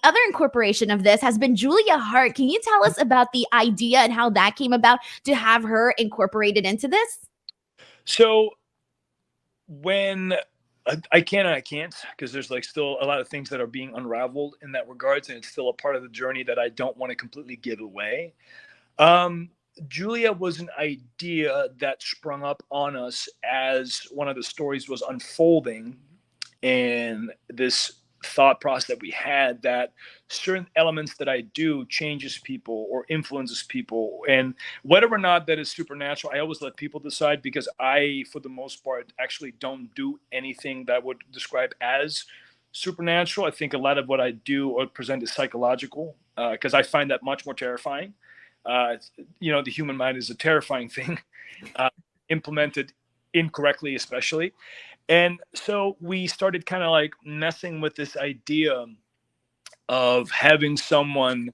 other incorporation of this has been Julia Hart. Can you tell us about the idea and how that came about to have her incorporated into this? So when I can and I can't, because there's like still a lot of things that are being unraveled in that regards, and it's still a part of the journey that I don't want to completely give away. Um, Julia was an idea that sprung up on us as one of the stories was unfolding, and this thought process that we had that certain elements that I do changes people or influences people, and whether or not that is supernatural, I always let people decide, because I, for the most part, actually don't do anything that would describe as supernatural. I think a lot of what I do or present is psychological, because I find that much more terrifying. Uh, the human mind is a terrifying thing, uh, implemented incorrectly, especially. And so we started kind of like messing with this idea of having someone.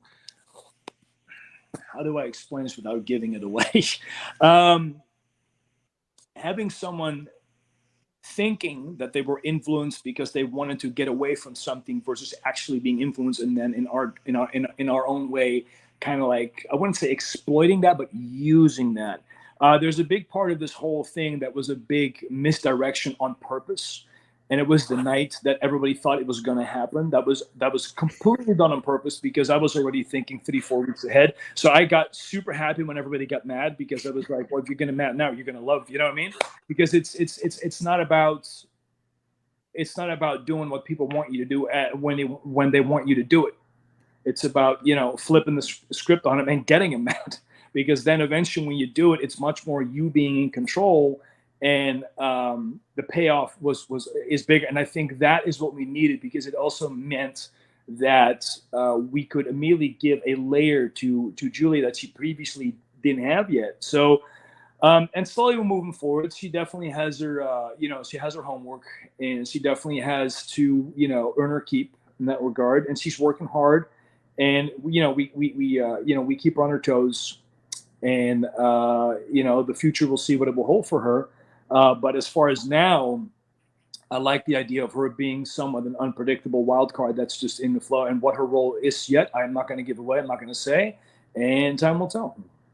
How do I explain this without giving it away? um, Having someone thinking that they were influenced because they wanted to get away from something versus actually being influenced, and then in our own way, kind of like, I wouldn't say exploiting that, but using that. There's a big part of this whole thing that was a big misdirection on purpose, and it was the night that everybody thought it was going to happen. That was completely done on purpose, because I was already thinking 3-4 weeks ahead. So I got super happy when everybody got mad, because I was like, well, if you're going to mad now, you're going to love, you know what I mean? Because it's not about, doing what people want you to do when they want you to do it. It's about, flipping the script on them and getting them mad, because then eventually when you do it, it's much more you being in control, and the payoff is bigger. And I think that is what we needed, because it also meant that we could immediately give a layer to Julie that she previously didn't have yet. So and slowly we're moving forward. She definitely has her, she has her homework, and she definitely has to, earn her keep in that regard. And she's working hard, and we keep her on her toes, and the future will see what it will hold for her. But as far as now, I like the idea of her being somewhat an unpredictable wild card that's just in the flow. And what her role is yet, I'm not going to give away. I'm not going to say, and time will tell.